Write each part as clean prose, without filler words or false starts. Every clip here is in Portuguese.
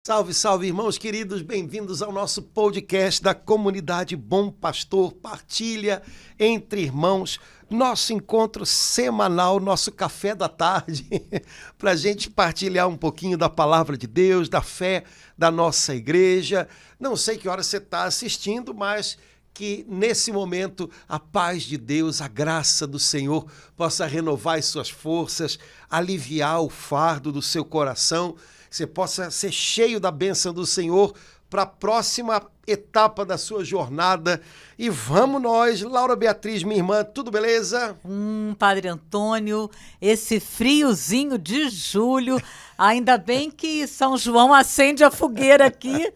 Salve, salve, irmãos queridos, bem-vindos ao nosso podcast da comunidade Bom Pastor. Partilha entre irmãos, nosso encontro semanal, nosso café da tarde, para a gente partilhar um pouquinho da palavra de Deus, da fé da nossa igreja. Não sei que hora você está assistindo, mas que nesse momento a paz de Deus, a graça do Senhor possa renovar as suas forças, aliviar o fardo do seu coração, você possa ser cheio da bênção do Senhor para a próxima etapa da sua jornada. E vamos nós, Laura Beatriz, minha irmã, tudo beleza? Padre Antônio, esse friozinho de julho, ainda bem que São João acende a fogueira aqui,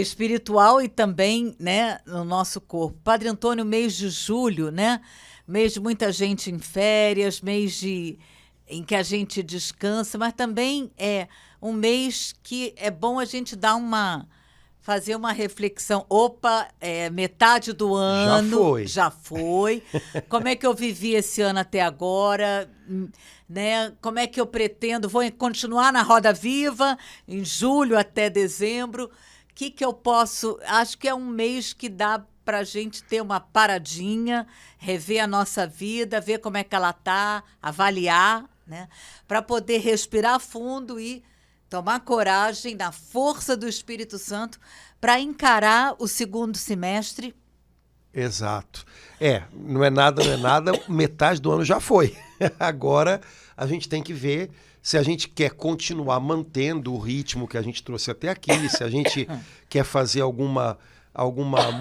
espiritual e também, né, no nosso corpo. Padre Antônio, mês de julho, né, mês de muita gente em férias, em que a gente descansa, mas também é um mês que é bom a gente fazer uma reflexão. Opa, metade do ano já foi. Como é que eu vivi esse ano até agora? Né? Como é que eu pretendo? Vou continuar na roda viva em julho até dezembro. O que eu posso... Acho que é um mês que dá para a gente ter uma paradinha, rever a nossa vida, ver como é que ela está, avaliar, né? Para poder respirar fundo e tomar coragem na força do Espírito Santo para encarar o segundo semestre. Exato. Não é nada, metade do ano já foi. Agora a gente tem que ver se a gente quer continuar mantendo o ritmo que a gente trouxe até aqui, se a gente quer fazer alguma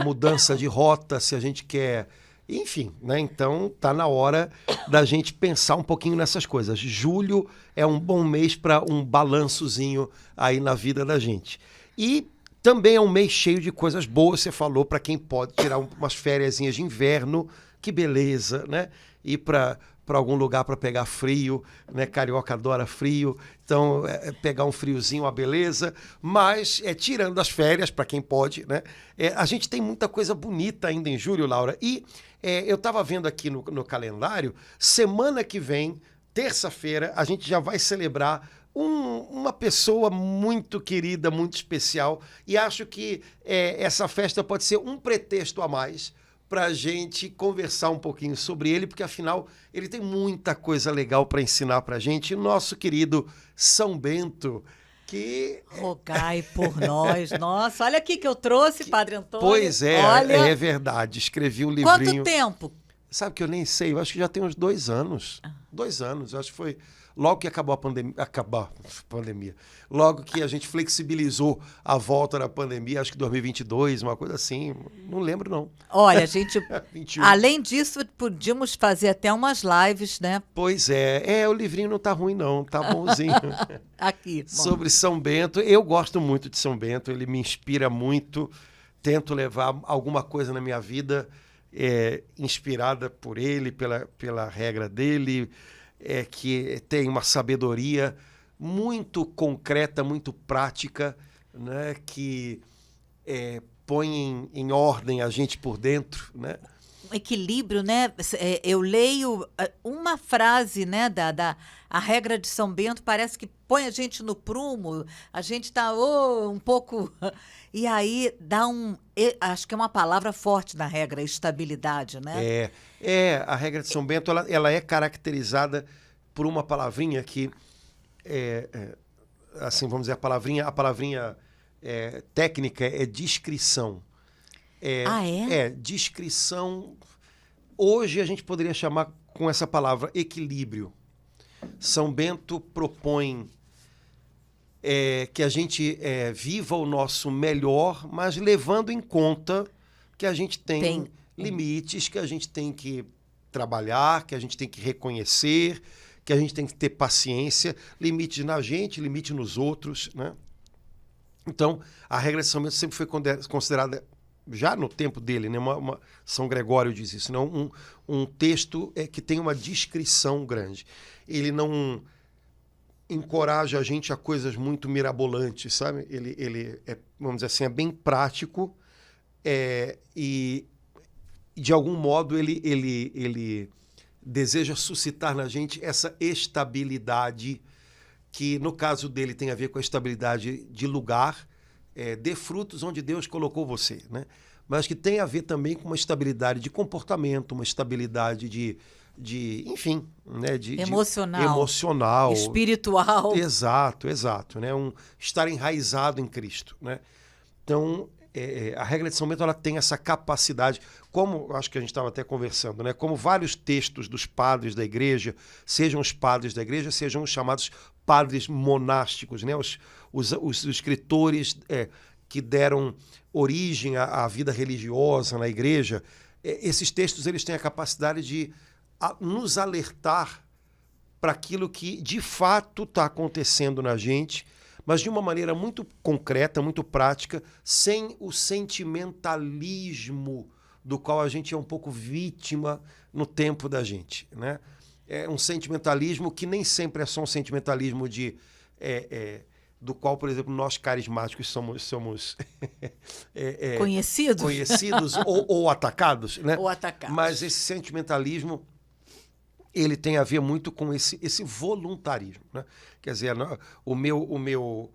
mudança de rota, se a gente quer... Enfim, né? Então tá na hora da gente pensar um pouquinho nessas coisas. Julho é um bom mês para um balançozinho aí na vida da gente. Também é um mês cheio de coisas boas, você falou, para quem pode tirar umas fériasinhas de inverno, que beleza, né? Ir para algum lugar para pegar frio, né? Carioca adora frio, então pegar um friozinho, uma beleza. Mas, tirando as férias, para quem pode, né? A gente tem muita coisa bonita ainda em julho, Laura. Eu estava vendo aqui no calendário, semana que vem, terça-feira, a gente já vai celebrar uma pessoa muito querida, muito especial, e acho que essa festa pode ser um pretexto a mais para a gente conversar um pouquinho sobre ele, porque afinal ele tem muita coisa legal para ensinar para a gente. Nosso querido São Bento, que... Rogai por nós. Nossa, olha aqui que eu trouxe, Padre Antônio. Pois é verdade. Escrevi um livrinho. Quanto tempo? Sabe que eu nem sei, eu acho que já tem uns 2 anos. 2 anos, eu acho que foi logo que acabou a pandemia. Logo que a gente flexibilizou a volta da pandemia, acho que 2022, uma coisa assim, não lembro não. Olha, a gente, 21. Além disso, podíamos fazer até umas lives, né? Pois o livrinho não tá ruim não, tá bonzinho. Aqui. Sobre São Bento, eu gosto muito de São Bento, ele me inspira muito, tento levar alguma coisa na minha vida inspirada por ele, pela regra dele, que tem uma sabedoria muito concreta, muito prática, né, que põe em ordem a gente por dentro, né? Equilíbrio, né? Eu leio uma frase, né, a regra de São Bento, parece que põe a gente no prumo, a gente está um pouco... E aí acho que é uma palavra forte na regra, estabilidade, né? A regra de São Bento, ela é caracterizada por uma palavrinha que, assim, vamos dizer, a palavrinha técnica é discrição. Discrição. Hoje a gente poderia chamar com essa palavra equilíbrio. São Bento propõe que a gente viva o nosso melhor, mas levando em conta que a gente tem limites, que a gente tem que trabalhar, que a gente tem que reconhecer, que a gente tem que ter paciência, limite na gente, limite nos outros, né? Então, a regra de São Bento sempre foi considerada, já no tempo dele, né? São Gregório diz isso, não? Um texto que tem uma discrição grande. Ele não encoraja a gente a coisas muito mirabolantes, sabe? Ele vamos dizer assim, é bem prático e, de algum modo, ele deseja suscitar na gente essa estabilidade que no caso dele tem a ver com a estabilidade de lugar, dê frutos onde Deus colocou você, né? Mas que tem a ver também com uma estabilidade de comportamento, uma estabilidade enfim, né? Emocional, espiritual. Exato, né? Estar enraizado em Cristo, né? Então, a regra de São Bento, ela tem essa capacidade, como acho que a gente estava até conversando, né? Como vários textos dos padres da igreja, sejam os padres da igreja, sejam os chamados padres monásticos, né? Os escritores que deram origem à vida religiosa na igreja, esses textos eles têm a capacidade de nos alertar para aquilo que de fato está acontecendo na gente, mas de uma maneira muito concreta, muito prática, sem o sentimentalismo do qual a gente é um pouco vítima no tempo da gente, né? É um sentimentalismo que nem sempre é só um sentimentalismo do qual, por exemplo, nós carismáticos somos conhecidos ou atacados, né? Ou atacados. Mas esse sentimentalismo ele tem a ver muito com esse voluntarismo, né? Quer dizer, o meu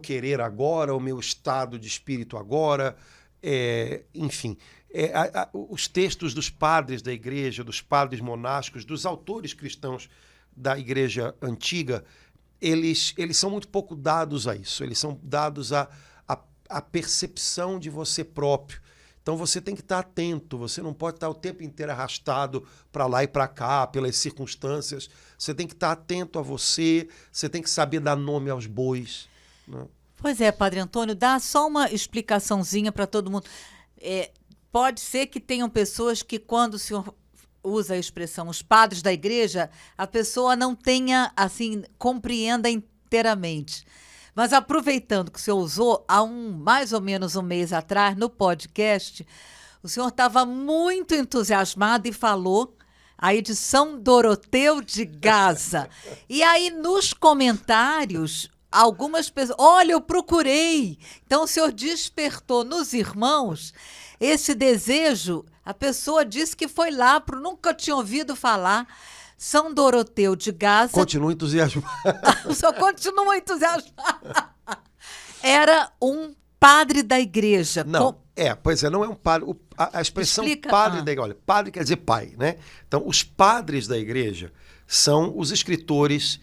querer agora, o meu estado de espírito agora, enfim, os textos dos padres da igreja, dos padres monásticos, dos autores cristãos da igreja antiga, eles são muito pouco dados a isso, eles são dados à percepção de você próprio. Então você tem que estar atento, você não pode estar o tempo inteiro arrastado para lá e para cá, pelas circunstâncias. Você tem que estar atento a você tem que saber dar nome aos bois, né? Pois é, Padre Antônio, dá só uma explicaçãozinha para todo mundo. Pode ser que tenham pessoas que, quando o senhor usa a expressão os padres da igreja, a pessoa não tenha, assim, compreenda inteiramente. Mas aproveitando que o senhor usou, há mais ou menos um mês atrás, no podcast, o senhor estava muito entusiasmado e falou aí de São Doroteu de Gaza. E aí, nos comentários, algumas pessoas... Olha, eu procurei! Então, o senhor despertou nos irmãos esse desejo. A pessoa disse que foi lá, nunca tinha ouvido falar... São Doroteu de Gaza... Continua entusiasmado. Só continua entusiasmado. Era um padre da igreja. Não, não é um padre. A expressão padre da igreja... Olha, padre quer dizer pai, né? Então, os padres da igreja são os escritores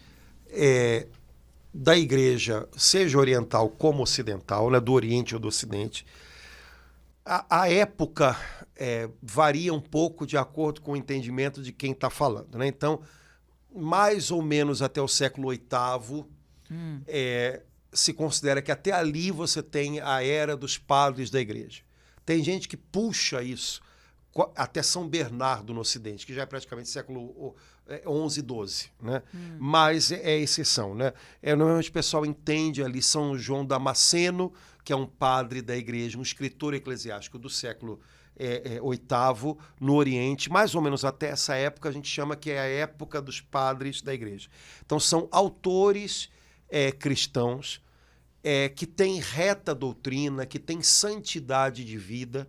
da igreja, seja oriental como ocidental, né? Do Oriente ou do Ocidente. A época... varia um pouco de acordo com o entendimento de quem está falando, né? Então, mais ou menos até o século VIII, se considera que até ali você tem a era dos padres da igreja. Tem gente que puxa isso até São Bernardo no Ocidente, que já é praticamente século XI, XII, né? Mas é exceção, né? Normalmente o pessoal entende ali São João Damasceno, que é um padre da igreja, um escritor eclesiástico do século VIII, no Oriente, mais ou menos até essa época, a gente chama que é a época dos padres da igreja. Então, são autores cristãos que têm reta doutrina, que têm santidade de vida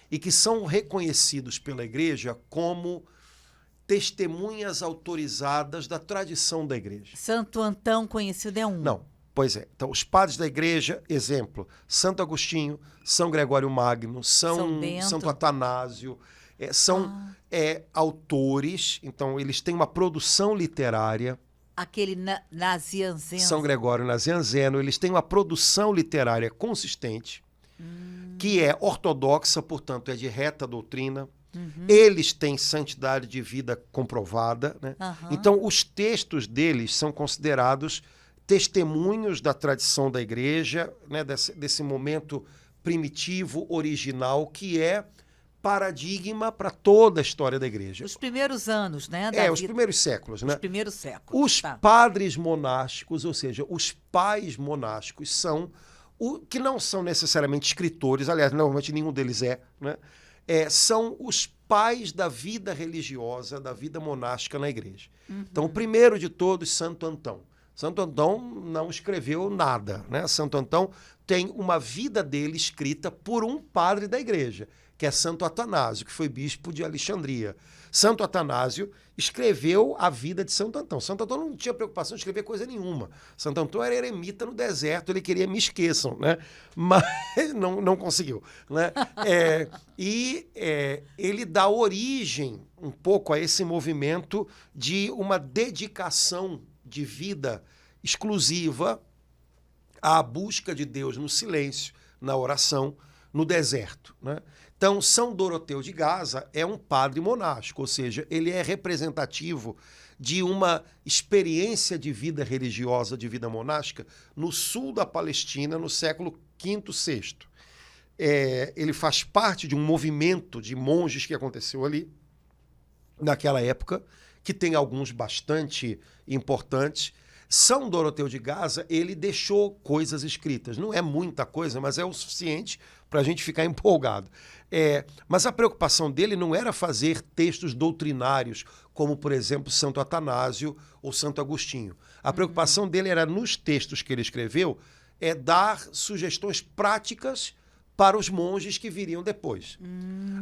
e que são reconhecidos pela igreja como testemunhas autorizadas da tradição da igreja. Santo Antão conhecido é um. Não. Pois é. Então, os padres da igreja, exemplo, Santo Agostinho, São Gregório Magno, Santo Atanásio, são autores, então eles têm uma produção literária. Aquele Nazianzeno. São Gregório Nazianzeno, eles têm uma produção literária consistente, que é ortodoxa, portanto, é de reta doutrina. Eles têm santidade de vida comprovada, né? Então, os textos deles são considerados testemunhos da tradição da igreja, né, desse momento primitivo, original, que é paradigma para toda a história da igreja. Os primeiros anos, né? Os primeiros séculos, né? Os primeiros séculos. Os padres monásticos, ou seja, os pais monásticos, são que não são necessariamente escritores, aliás, normalmente nenhum deles né? São os pais da vida religiosa, da vida monástica na igreja. Então, o primeiro de todos, Santo Antão. Santo Antão não escreveu nada, né? Santo Antão tem uma vida dele escrita por um padre da igreja, que é Santo Atanásio, que foi bispo de Alexandria. Santo Atanásio escreveu a vida de Santo Antão. Santo Antão não tinha preocupação de escrever coisa nenhuma. Santo Antão era eremita no deserto, ele queria me esqueçam, né? Mas não conseguiu. Né? Ele dá origem um pouco a esse movimento de uma dedicação de vida exclusiva à busca de Deus no silêncio, na oração, no deserto. Né? Então, São Doroteu de Gaza é um padre monástico, ou seja, ele é representativo de uma experiência de vida religiosa, de vida monástica, no sul da Palestina, no século V, VI. Ele faz parte de um movimento de monges que aconteceu ali, naquela época, que tem alguns bastante importantes. São Doroteu de Gaza, ele deixou coisas escritas. Não é muita coisa, mas é o suficiente para a gente ficar empolgado. Mas a preocupação dele não era fazer textos doutrinários, como, por exemplo, Santo Atanásio ou Santo Agostinho. A preocupação dele era, nos textos que ele escreveu, dar sugestões práticas para os monges que viriam depois.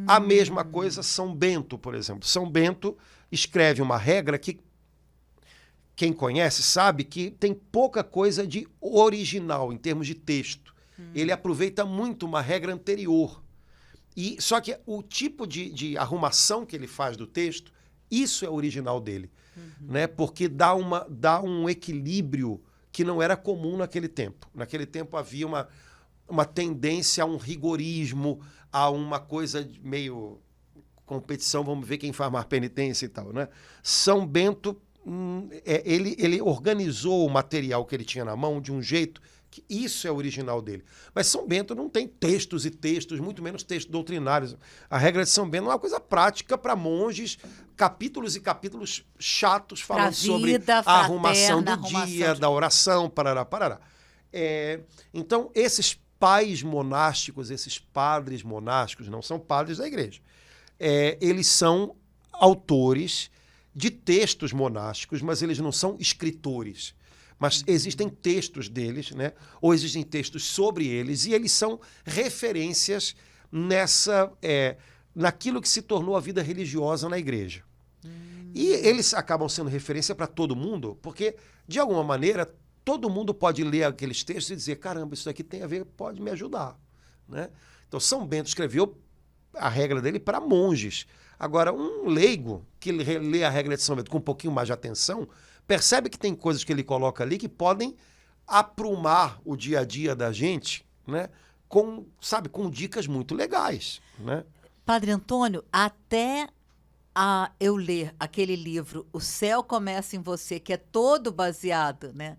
A mesma coisa São Bento, por exemplo. São Bento escreve uma regra que quem conhece sabe que tem pouca coisa de original em termos de texto. Ele aproveita muito uma regra anterior. Só que o tipo de arrumação que ele faz do texto, isso é original dele. Né? Porque dá um equilíbrio que não era comum naquele tempo. Naquele tempo havia uma tendência a um rigorismo, a uma coisa meio competição, vamos ver quem faz mais penitência e tal. Né? São Bento, ele organizou o material que ele tinha na mão de um jeito que isso é original dele. Mas São Bento não tem textos e textos, muito menos textos doutrinários. A regra de São Bento é uma coisa prática para monges, capítulos e capítulos chatos falando sobre a arrumação do dia, da oração, parará, parará. Então, esses pais monásticos, esses padres monásticos, não são padres da igreja. Eles são autores de textos monásticos, mas eles não são escritores. Mas existem textos deles, né? Ou existem textos sobre eles, e eles são referências naquilo que se tornou a vida religiosa na igreja. E eles acabam sendo referência para todo mundo, porque, de alguma maneira, todo mundo pode ler aqueles textos e dizer, caramba, isso aqui tem a ver, pode me ajudar. Né? Então, São Bento escreveu a regra dele para monges. Agora, um leigo que lê a regra de São Bento com um pouquinho mais de atenção, percebe que tem coisas que ele coloca ali que podem aprumar o dia a dia da gente, né? com dicas muito legais. Né? Padre Antônio, até eu ler aquele livro O Céu Começa em Você, que é todo baseado, né,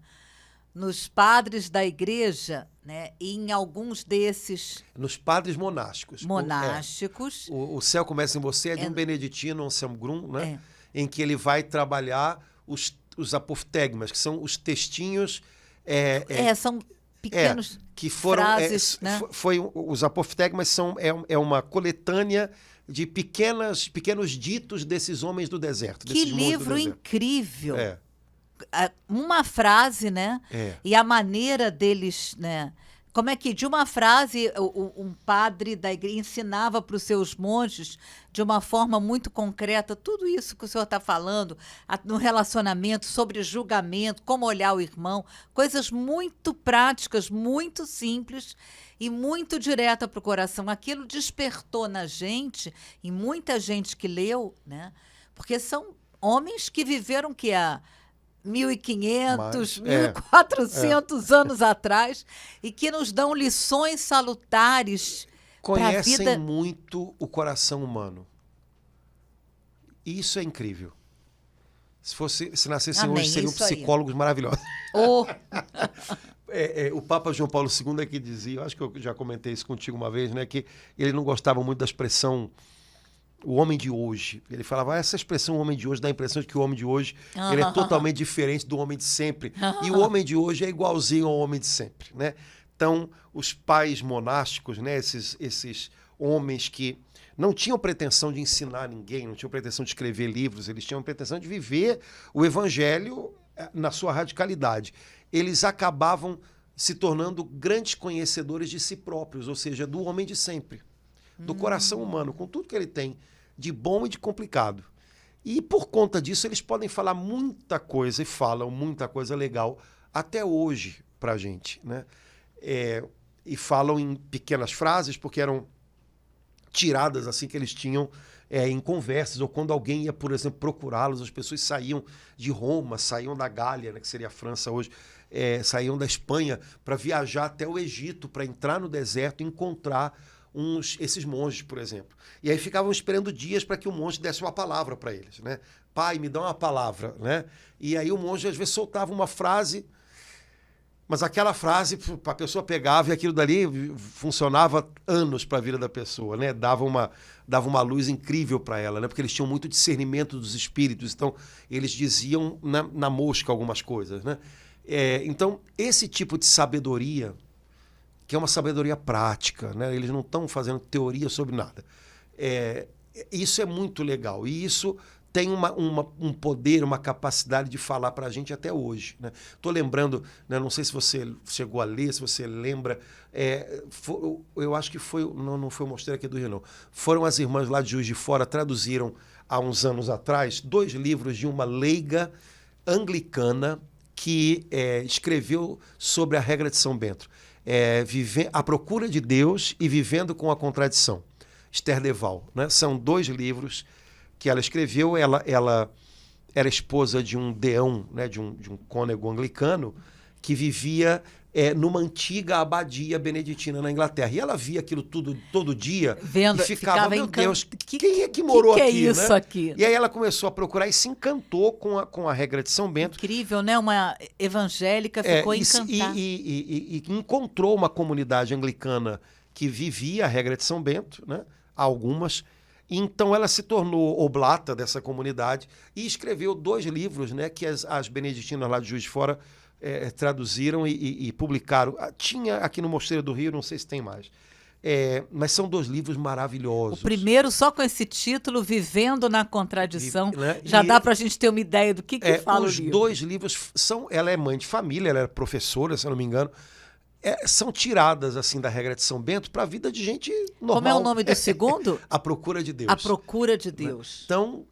nos padres da igreja, né, e em alguns desses... Nos padres monásticos. Monásticos. O Céu Começa em Você é de um beneditino, Anselmo Grum, né, em que ele vai trabalhar os apoftegmas, que são os textinhos... são pequenos que foram, frases, né? Os apoftegmas é uma coletânea de pequenos ditos desses homens do deserto. Que livro incrível! É. Uma frase, né? E a maneira deles, né? Como é que de uma frase um padre da igreja ensinava para os seus monges de uma forma muito concreta tudo isso que o senhor está falando no relacionamento, sobre julgamento, como olhar o irmão, coisas muito práticas, muito simples e muito direta para o coração. Aquilo despertou na gente, e muita gente que leu, né? Porque são homens que viveram há 1.500, 1.400 anos atrás, e que nos dão lições salutares para a vida. Conhecem muito o coração humano. Isso é incrível. Se nascessem hoje, seriam psicólogos maravilhosos. O Papa João Paulo II é que dizia, eu acho que eu já comentei isso contigo uma vez, né, que ele não gostava muito da expressão o homem de hoje. Ele falava, essa expressão homem de hoje dá a impressão de que o homem de hoje ele é totalmente diferente do homem de sempre. E o homem de hoje é igualzinho ao homem de sempre. Né? Então, os pais monásticos, né, esses homens que não tinham pretensão de ensinar ninguém, não tinham pretensão de escrever livros, eles tinham pretensão de viver o evangelho na sua radicalidade. Eles acabavam se tornando grandes conhecedores de si próprios, ou seja, do homem de sempre. do coração humano, com tudo que ele tem de bom e de complicado. E por conta disso, eles podem falar muita coisa e falam muita coisa legal até hoje pra gente, né? E falam em pequenas frases, porque eram tiradas assim que eles tinham em conversas, ou quando alguém ia, por exemplo, procurá-los, as pessoas saíam de Roma, saíam da Gália, né, que seria a França hoje, saíam da Espanha para viajar até o Egito, para entrar no deserto e encontrar esses monges, por exemplo. E aí ficavam esperando dias para que o monge desse uma palavra para eles, né? Pai, me dá uma palavra, né? E aí o monge às vezes soltava uma frase, mas aquela frase a pessoa pegava e aquilo dali funcionava anos para a vida da pessoa, né? Dava uma luz incrível para ela, né? Porque eles tinham muito discernimento dos espíritos, então eles diziam na mosca algumas coisas, né? Então, esse tipo de sabedoria, que é uma sabedoria prática, né? Eles não estão fazendo teoria sobre nada. Isso é muito legal. E isso tem um poder, uma capacidade de falar para a gente até hoje. Estou lembrando, né? Não sei se você chegou a ler, se você lembra, eu acho que foi, não foi o Mosteiro aqui do Rio, não. Foram as irmãs lá de Juiz de Fora, traduziram há uns anos atrás 2 livros de uma leiga anglicana que escreveu sobre a regra de São Bento. A Procura de Deus e Vivendo com a Contradição. Esther Deval, né? São 2 livros que ela escreveu. Ela era esposa de um deão, né? de um cônego anglicano que vivia numa antiga abadia beneditina na Inglaterra. E ela via aquilo tudo todo dia e ficava meu Deus, quem é que morou aqui? Que é isso, né? aqui? E aí ela começou a procurar e se encantou com a regra de São Bento. Incrível, né? Uma evangélica ficou encantada. E encontrou uma comunidade anglicana que vivia a regra de São Bento, né? Algumas. Então ela se tornou oblata dessa comunidade e escreveu 2 livros, né? Que as beneditinas lá de Juiz de Fora traduziram e publicaram. Tinha aqui no Mosteiro do Rio, não sei se tem mais. Mas são 2 livros maravilhosos. O primeiro, só com esse título, Vivendo na Contradição, né? já dá para a gente ter uma ideia do que fala o livro. Os 2 livros são... Ela é mãe de família, ela é professora, se eu não me engano. São tiradas assim da regra de São Bento para a vida de gente normal. Como é o nome do segundo? A Procura de Deus. A Procura de Deus. Então,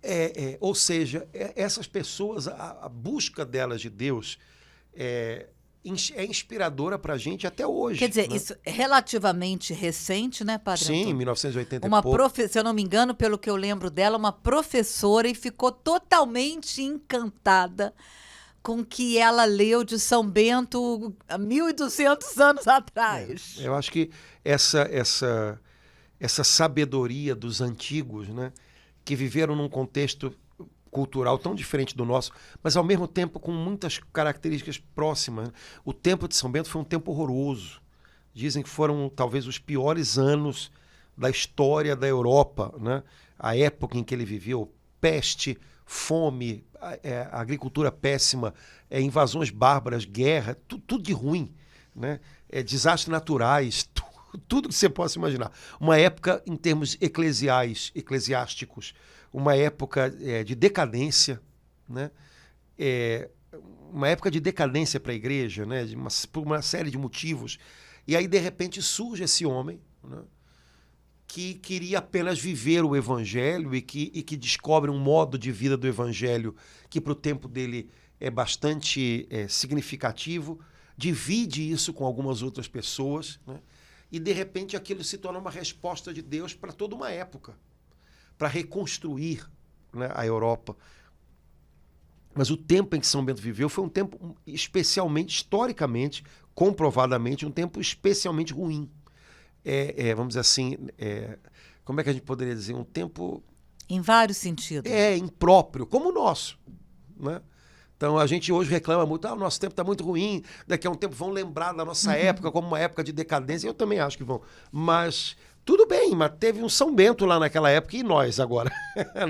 ou seja, essas pessoas, a busca delas de Deus é inspiradora para a gente até hoje. Quer dizer, né? isso é relativamente recente, né, Padre Sim, Antônio? 1980 uma e pouco. Se eu não me engano, pelo que eu lembro dela, uma professora, e ficou totalmente encantada com o que ela leu de São Bento há 1.200 anos atrás. Eu acho que essa sabedoria dos antigos, né, que viveram num contexto cultural tão diferente do nosso, mas ao mesmo tempo com muitas características próximas. O tempo de São Bento foi um tempo horroroso. Dizem que foram talvez os piores anos da história da Europa, né? A época em que ele viveu, peste, fome, a agricultura péssima, invasões bárbaras, guerra, tudo de ruim, né? Desastres naturais, tudo que você possa imaginar. Uma época em termos eclesiásticos, uma época de decadência, né? Uma época de decadência para a igreja, né? Por uma série de motivos. E aí, de repente, surge esse homem, né, que queria apenas viver o Evangelho e que descobre um modo de vida do Evangelho que para o tempo dele é bastante significativo, divide isso com algumas outras pessoas, né, e de repente aquilo se torna uma resposta de Deus para toda uma época, para reconstruir, né, a Europa. Mas o tempo em que São Bento viveu foi um tempo especialmente, historicamente, comprovadamente, um tempo especialmente ruim. Vamos dizer assim, como é que a gente poderia dizer? Um tempo... Em vários sentidos. Impróprio, como o nosso, né? Então, a gente hoje reclama muito, o nosso tempo está muito ruim, daqui a um tempo vão lembrar da nossa época como uma época de decadência. Eu também acho que vão. Mas, tudo bem, mas teve um São Bento lá naquela época e nós agora,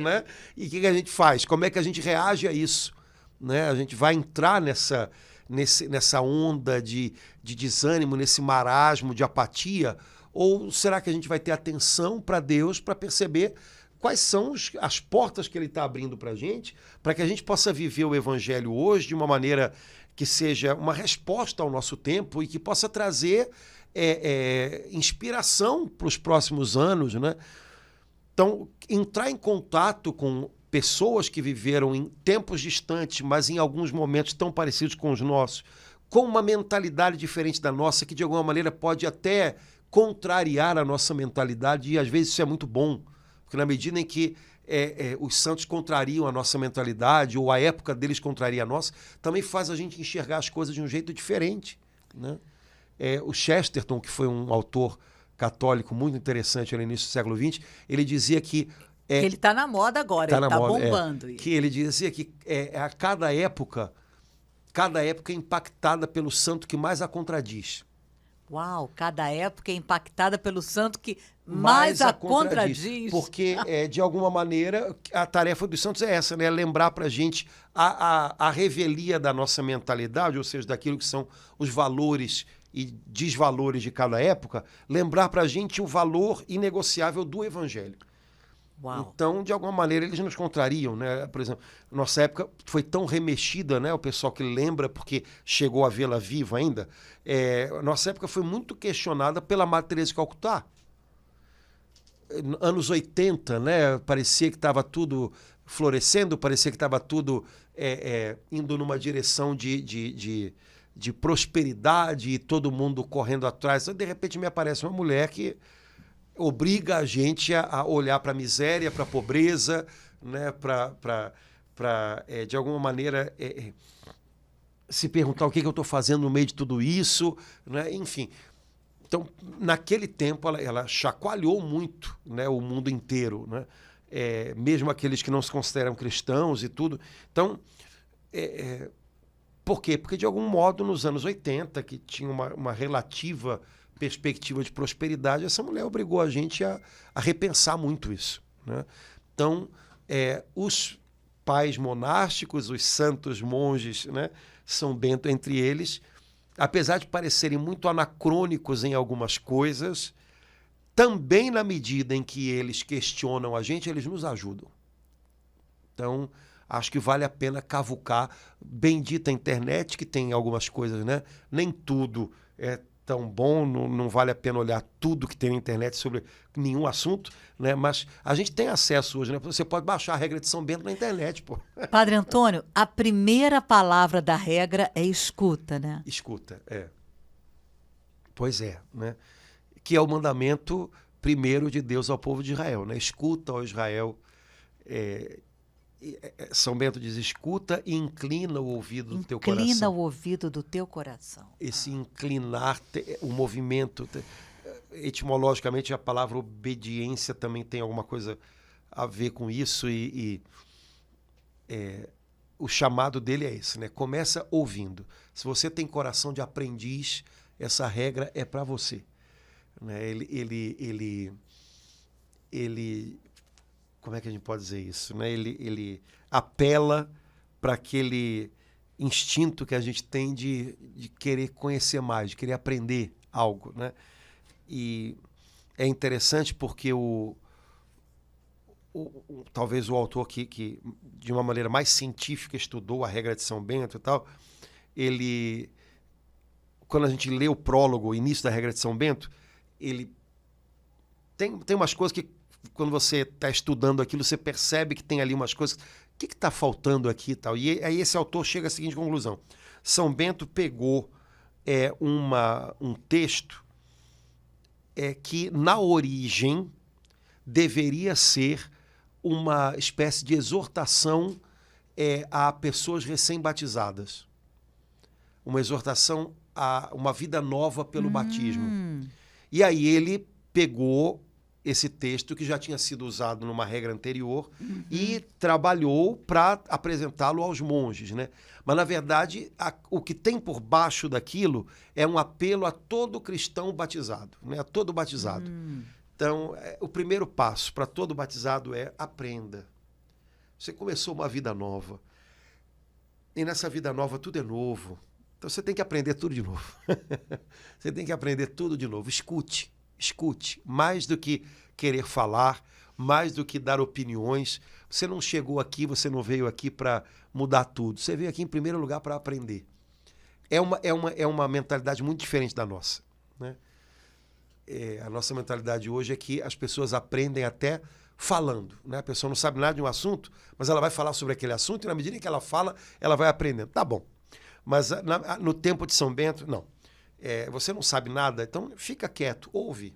né? E o que a gente faz? Como é que a gente reage a isso? Né? A gente vai entrar nessa onda de desânimo, nesse marasmo de apatia? Ou será que a gente vai ter atenção para Deus para perceber quais são as portas que Ele está abrindo para a gente que a gente possa viver o Evangelho hoje de uma maneira que seja uma resposta ao nosso tempo e que possa trazer inspiração para os próximos anos, né? Então, entrar em contato com pessoas que viveram em tempos distantes, mas em alguns momentos tão parecidos com os nossos, com uma mentalidade diferente da nossa, que de alguma maneira pode até contrariar a nossa mentalidade, e às vezes isso é muito bom, porque na medida em que os santos contrariam a nossa mentalidade, ou a época deles contraria a nossa, também faz a gente enxergar as coisas de um jeito diferente, né? O Chesterton, que foi um autor católico muito interessante no início do século XX, ele dizia que... ele está na moda agora, ele está bombando. Que ele dizia que a cada época é impactada pelo santo que mais a contradiz. Uau, cada época é impactada pelo santo que mais a contradiz. Porque, de alguma maneira, a tarefa dos santos é essa, né? Lembrar para a gente a revelia da nossa mentalidade, ou seja, daquilo que são os valores e desvalores de cada época, lembrar para a gente o valor inegociável do Evangelho. Uau. Então, de alguma maneira, eles nos contrariam, né? Por exemplo, nossa época foi tão remexida, né? O pessoal que lembra, porque chegou a vê-la viva ainda, nossa época foi muito questionada pela Madre Teresa de Calcutá. Anos 80, né? Parecia que estava tudo florescendo, parecia que estava tudo indo numa direção de prosperidade e todo mundo correndo atrás. De repente me aparece uma mulher que obriga a gente a olhar para a miséria, para a pobreza, né? para de alguma maneira, se perguntar o que eu estou fazendo no meio de tudo isso, né? Enfim. Então, naquele tempo, ela chacoalhou muito, né, o mundo inteiro, né? Mesmo aqueles que não se consideram cristãos e tudo. Então, por quê? Porque, de algum modo, nos anos 80, que tinha uma relativa perspectiva de prosperidade, essa mulher obrigou a gente a repensar muito isso, né? Então, os pais monásticos, os santos monges, né, São Bento entre eles, apesar de parecerem muito anacrônicos em algumas coisas, também na medida em que eles questionam a gente, eles nos ajudam. Então, acho que vale a pena cavucar. Bendita a internet, que tem algumas coisas, né? Nem tudo é tão bom, não vale a pena olhar tudo que tem na internet sobre nenhum assunto, né? Mas a gente tem acesso hoje, né? Você pode baixar a regra de São Bento na internet, pô. Padre Antônio, a primeira palavra da regra é escuta, né? Escuta, Pois é, né? Que é o mandamento primeiro de Deus ao povo de Israel, né? Escuta, ó Israel. São Bento diz, escuta e inclina o ouvido do teu coração. Inclina o ouvido do teu coração. Esse inclinar, o movimento, etimologicamente a palavra obediência também tem alguma coisa a ver com isso o chamado dele é esse, né? Começa ouvindo. Se você tem coração de aprendiz, essa regra é para você, né? Ele como é que a gente pode dizer isso, né? Ele apela para aquele instinto que a gente tem de querer conhecer mais, de querer aprender algo, né? E é interessante porque talvez o autor que de uma maneira mais científica estudou a regra de São Bento e tal, quando a gente lê o prólogo, o início da regra de São Bento, ele tem umas coisas que quando você está estudando aquilo, você percebe que tem ali umas coisas. O que está faltando aqui e tal? E aí esse autor chega à seguinte conclusão. São Bento pegou um texto que, na origem, deveria ser uma espécie de exortação a pessoas recém-batizadas. Uma exortação a uma vida nova pelo batismo. E aí ele pegou esse texto que já tinha sido usado numa regra anterior e trabalhou para apresentá-lo aos monges, né? Mas, na verdade, o que tem por baixo daquilo é um apelo a todo cristão batizado, né? A todo batizado. Então, o primeiro passo para todo batizado é aprenda. Você começou uma vida nova. E nessa vida nova tudo é novo. Então, você tem que aprender tudo de novo. Você tem que aprender tudo de novo. Escute. Escute, mais do que querer falar, mais do que dar opiniões. Você não chegou aqui, você não veio aqui para mudar tudo. Você veio aqui, em primeiro lugar, para aprender. É uma mentalidade muito diferente da nossa, né? a nossa mentalidade hoje é que as pessoas aprendem até falando, né? A pessoa não sabe nada de um assunto, mas ela vai falar sobre aquele assunto e na medida em que ela fala, ela vai aprendendo. Tá bom. Mas no tempo de São Bento, não. Você não sabe nada, então fica quieto, ouve.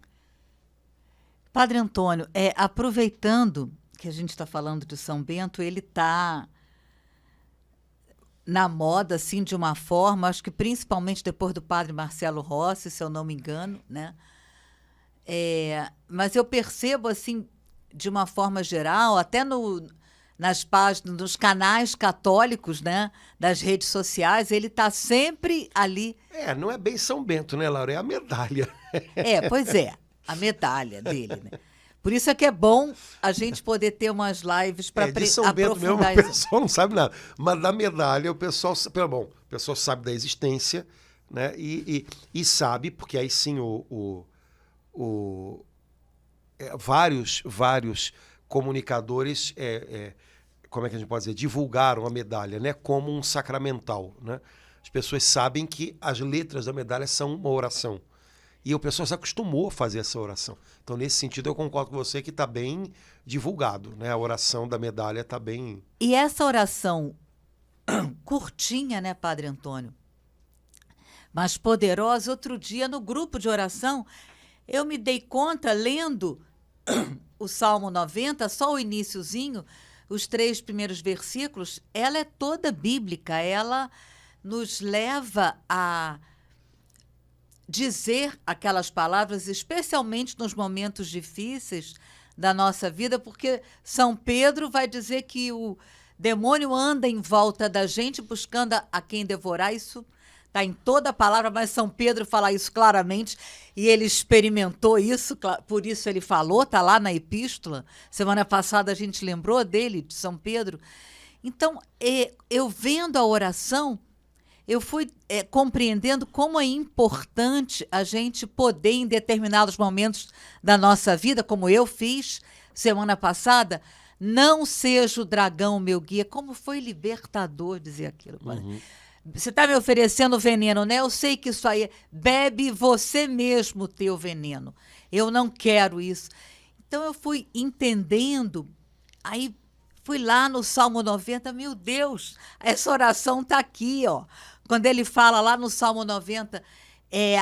Padre Antônio, aproveitando que a gente está falando de São Bento, ele está na moda, assim, de uma forma, acho que principalmente depois do Padre Marcelo Rossi, se eu não me engano, né? Mas eu percebo, assim, de uma forma geral, até nas páginas, nos canais católicos, né, das redes sociais, ele está sempre ali. Não é bem São Bento, né, Laura? É a medalha. Pois é, a medalha dele, né? Por isso é que é bom a gente poder ter umas lives para de São Bento mesmo, aprofundar o pessoal não sabe nada. Mas da medalha, o pessoal sabe da existência, né, e sabe, porque aí sim vários comunicadores, como é que a gente pode dizer, divulgaram a medalha, né, como um sacramental, né? As pessoas sabem que as letras da medalha são uma oração. E o pessoal se acostumou a fazer essa oração. Então, nesse sentido, eu concordo com você que está bem divulgado, né? A oração da medalha está bem... E essa oração curtinha, né, Padre Antônio? Mas poderosa. Outro dia, no grupo de oração, eu me dei conta, lendo o Salmo 90, só o iniciozinho, os 3 primeiros versículos, ela é toda bíblica, ela nos leva a dizer aquelas palavras, especialmente nos momentos difíceis da nossa vida, porque São Pedro vai dizer que o demônio anda em volta da gente buscando a quem devorar. Isso está em toda a palavra, mas São Pedro fala isso claramente e ele experimentou isso, por isso ele falou, está lá na epístola. Semana passada a gente lembrou dele, de São Pedro. Então, eu vendo a oração, eu fui compreendendo como é importante a gente poder, em determinados momentos da nossa vida, como eu fiz semana passada, não seja o dragão meu guia. Como foi libertador dizer aquilo. Uhum. Você está me oferecendo veneno, né? Eu sei que isso aí, bebe você mesmo o teu veneno. Eu não quero isso. Então eu fui entendendo, aí fui lá no Salmo 90, meu Deus, essa oração está aqui, ó. Quando ele fala lá no Salmo 90,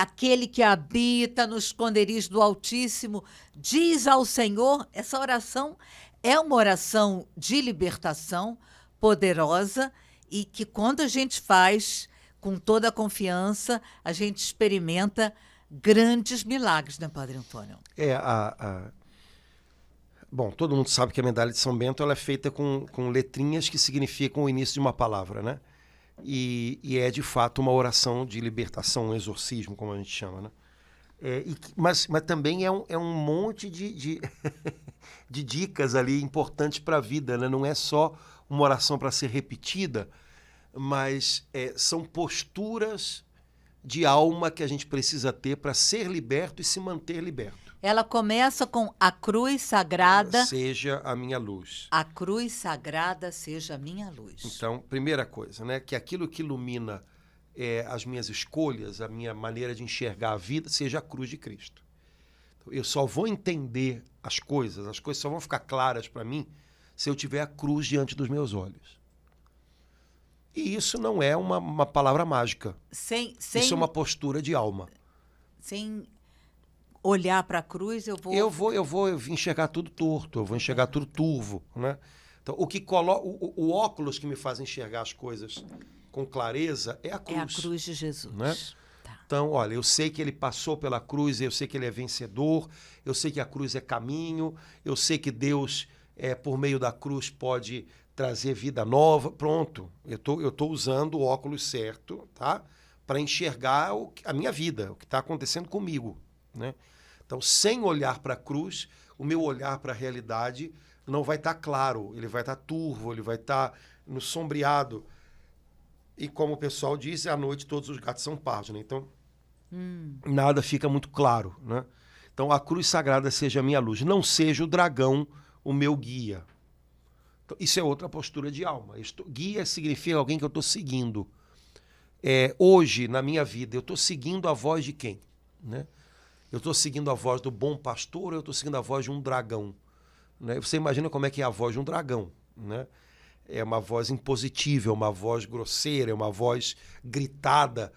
aquele que habita no esconderijo do Altíssimo, diz ao Senhor, essa oração é uma oração de libertação poderosa e que quando a gente faz com toda a confiança, a gente experimenta grandes milagres, né, Padre Antônio? Bom, todo mundo sabe que a medalha de São Bento ela é feita com letrinhas que significam o início de uma palavra, né? E é, de fato, uma oração de libertação, um exorcismo, como a gente chama, né? Mas também é um monte de dicas ali importantes para a vida, né? Não é só uma oração para ser repetida, mas são posturas de alma que a gente precisa ter para ser liberto e se manter liberto. Ela começa com a cruz sagrada. Seja a minha luz. A cruz sagrada seja a minha luz. Então, primeira coisa, né? Que aquilo que ilumina as minhas escolhas, a minha maneira de enxergar a vida, seja a cruz de Cristo. Então, eu só vou entender as coisas só vão ficar claras para mim se eu tiver a cruz diante dos meus olhos. E isso não é uma palavra mágica. Isso é uma postura de alma. Sem olhar para a cruz, eu vou enxergar tudo torto, eu vou enxergar tudo turvo, né? Então, o óculos que me faz enxergar as coisas com clareza é a cruz. É a cruz de Jesus. Né? Tá. Então, olha, eu sei que ele passou pela cruz, eu sei que ele é vencedor, eu sei que a cruz é caminho, eu sei que Deus, por meio da cruz, pode trazer vida nova. Pronto, eu tô usando o óculos certo, tá? Para enxergar a minha vida, o que está acontecendo comigo, né? Então, sem olhar para a cruz, o meu olhar para a realidade não vai estar claro, ele vai estar turvo, ele vai estar no sombreado. E como o pessoal diz, à noite todos os gatos são pardos, né? Então, nada fica muito claro, né? Então, a cruz sagrada seja a minha luz, não seja o dragão o meu guia. Então, isso é outra postura de alma. Guia significa alguém que eu estou seguindo. Hoje, na minha vida, eu estou seguindo a voz de quem? Né? Eu estou seguindo a voz do bom pastor ou eu estou seguindo a voz de um dragão? Né? Você imagina como é que é a voz de um dragão, né? É uma voz impositiva, é uma voz grosseira, é uma voz gritada.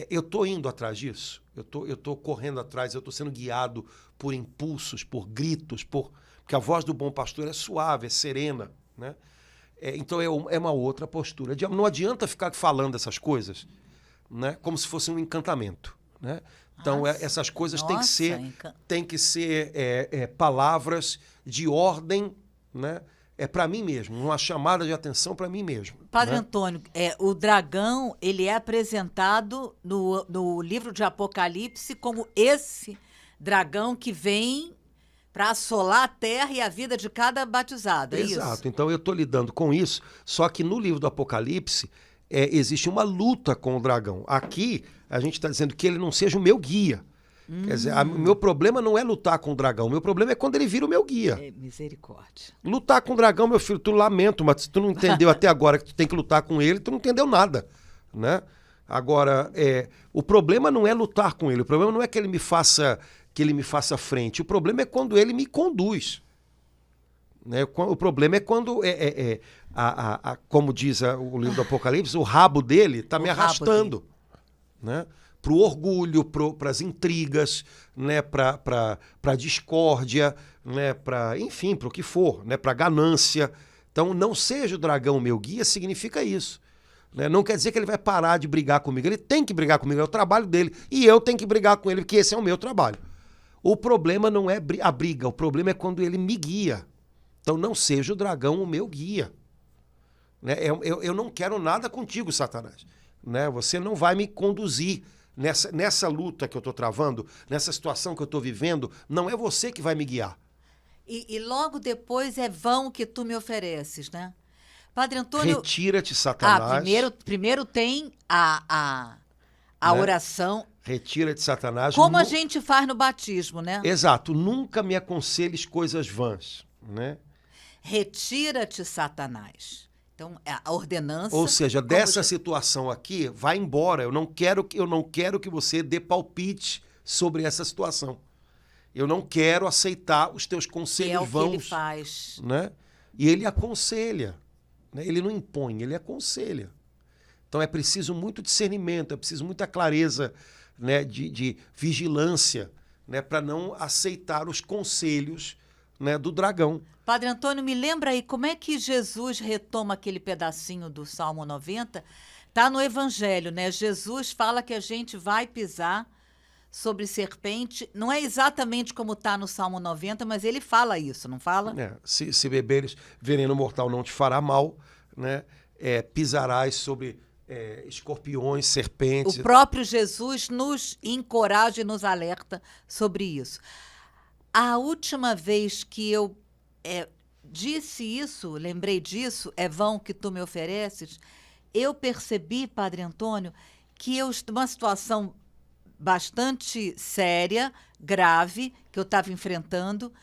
Eu estou indo atrás disso, eu tô correndo atrás, eu estou sendo guiado por impulsos, por gritos, porque a voz do bom pastor é suave, é serena, né? Então é uma outra postura. Não adianta ficar falando essas coisas, né, como se fosse um encantamento, né? Então essas coisas têm que ser palavras de ordem, né? Para mim mesmo, uma chamada de atenção para mim mesmo. Padre né? Antônio, o dragão, ele é apresentado no livro de Apocalipse como esse dragão que vem para assolar a terra e a vida de cada batizado, é isso? Exato, então eu estou lidando com isso, só que no livro do Apocalipse existe uma luta com o dragão. Aqui a gente está dizendo que ele não seja o meu guia. Quer dizer, o meu problema não é lutar com o dragão, o meu problema é quando ele vira o meu guia. Misericórdia. Lutar com o dragão, meu filho, tu lamento, mas se tu não entendeu até agora que tu tem que lutar com ele, tu não entendeu nada, né? Agora, o problema não é lutar com ele, o problema não é que ele me faça frente, o problema é quando ele me conduz. Né? O problema é quando, como diz o livro do Apocalipse, o rabo dele está me arrastando, né? Para o orgulho, para as intrigas, né? Para a discórdia, né? Enfim, para o que for, né? Para a ganância. Então, não seja o dragão meu guia, significa isso. Né? Não quer dizer que ele vai parar de brigar comigo. Ele tem que brigar comigo, é o trabalho dele. E eu tenho que brigar com ele, porque esse é o meu trabalho. O problema não é a briga, o problema é quando ele me guia. Então, não seja o dragão o meu guia. Né? Eu não quero nada contigo, Satanás. Né? Você não vai me conduzir nessa luta que eu estou travando, nessa situação que eu estou vivendo, não é você que vai me guiar. E logo depois é vão que tu me ofereces, né? Padre Antônio... Retira-te, Satanás. Primeiro tem a né? oração. Retira-te, Satanás. Como a gente faz no batismo, né? Exato. Nunca me aconselhes coisas vãs, né? Retira-te, Satanás. Então, a ordenança... Ou seja, dessa situação aqui, vai embora. Eu não quero que você dê palpite sobre essa situação. Eu não quero aceitar os teus conselhos vãos. Que ele faz. Né? E ele aconselha. Né? Ele não impõe, ele aconselha. Então é preciso muito discernimento, é preciso muita clareza, né, de vigilância, né, para não aceitar os conselhos, né, do dragão. Padre Antônio, me lembra aí como é que Jesus retoma aquele pedacinho do Salmo 90? Está no Evangelho, né? Jesus fala que a gente vai pisar sobre serpente. Não é exatamente como está no Salmo 90, mas ele fala isso, não fala? Se beberes veneno mortal não te fará mal, né? Pisarás sobre escorpiões, serpentes. O próprio Jesus nos encoraja e nos alerta sobre isso. A última vez que eu disse isso, lembrei disso, é vão que tu me ofereces, eu percebi, Padre Antônio, que numa situação bastante séria, grave, que eu estava enfrentando,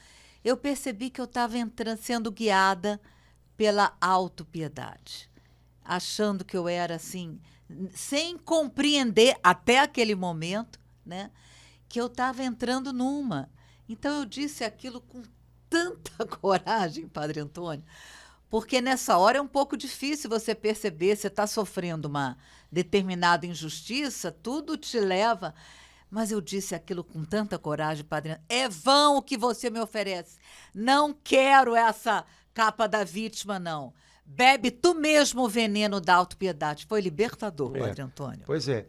eu percebi que eu estava sendo guiada pela autopiedade, achando que eu era assim, sem compreender até aquele momento, né, que eu estava entrando numa. Então eu disse aquilo com tanta coragem, Padre Antônio, porque nessa hora é um pouco difícil você perceber, você está sofrendo uma determinada injustiça, tudo te leva. Mas eu disse aquilo com tanta coragem, Padre Antônio, é vão o que você me oferece. Não quero essa capa da vítima, não. Bebe tu mesmo o veneno da autopiedade. Foi libertador, Padre Antônio. Pois é.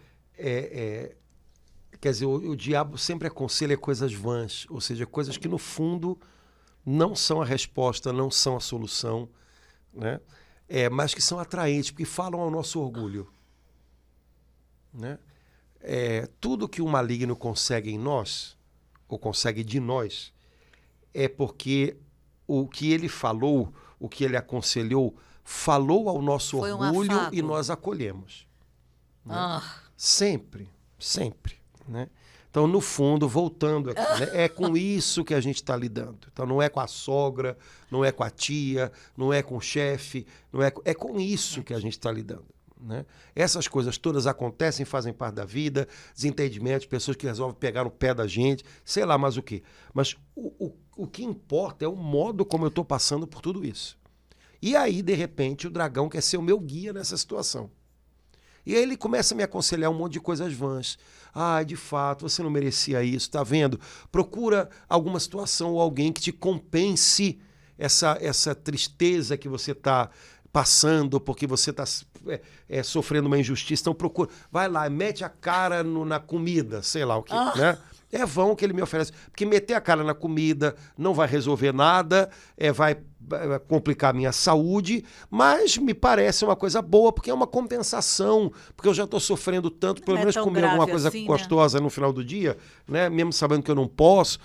Quer dizer, o diabo sempre aconselha coisas vãs, ou seja, coisas que no fundo não são a resposta, não são a solução, né? Mas que são atraentes, porque falam ao nosso orgulho. Né? Tudo que o maligno consegue em nós, ou consegue de nós, é porque o que ele falou, o que ele aconselhou, falou ao nosso orgulho e nós acolhemos. Né? Sempre, sempre. Né? Então, no fundo, voltando aqui, né? É com isso que a gente está lidando. Então, não é com a sogra, não é com a tia, não é com o chefe, é com isso que a gente está lidando. né? Essas coisas todas acontecem, fazem parte da vida, desentendimentos, pessoas que resolvem pegar no pé da gente, sei lá mais o quê. Mas o que importa é o modo como eu estou passando por tudo isso. E aí, de repente, o dragão quer ser o meu guia nessa situação. E aí ele começa a me aconselhar um monte de coisas vãs. Ah, de fato, você não merecia isso, tá vendo? Procura alguma situação ou alguém que te compense essa tristeza que você está passando, porque você está sofrendo uma injustiça. Então procura, vai lá, mete a cara na comida, sei lá o que, né? É vão o que ele me oferece. Porque meter a cara na comida não vai resolver nada, vai complicar a minha saúde, mas me parece uma coisa boa, porque é uma compensação, porque eu já estou sofrendo tanto, pelo menos comer alguma coisa assim, gostosa, né, no final do dia, né, mesmo sabendo que eu não posso.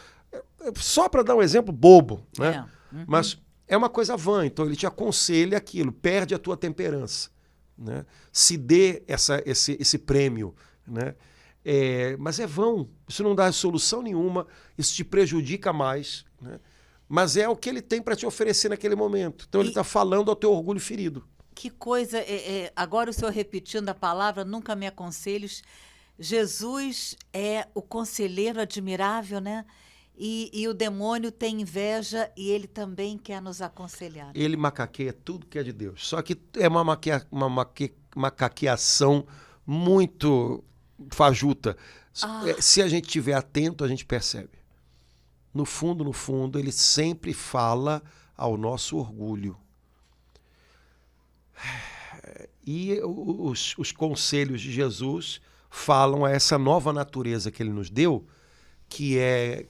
Só para dar um exemplo bobo, né? Mas é uma coisa vã, então ele te aconselha aquilo, perde a tua temperança, né? Se dê esse prêmio, né? Mas é vão, isso não dá solução nenhuma, isso te prejudica mais, né? Mas é o que ele tem para te oferecer naquele momento. Então ele está falando ao teu orgulho ferido. Que coisa, agora o senhor repetindo a palavra, nunca me aconselhos. Jesus é o conselheiro admirável, né? E o demônio tem inveja e ele também quer nos aconselhar. Ele macaqueia tudo que é de Deus. Só que é uma macaqueação muito fajuta. Se a gente estiver atento, a gente percebe. No fundo, ele sempre fala ao nosso orgulho. E os conselhos de Jesus falam a essa nova natureza que ele nos deu, que é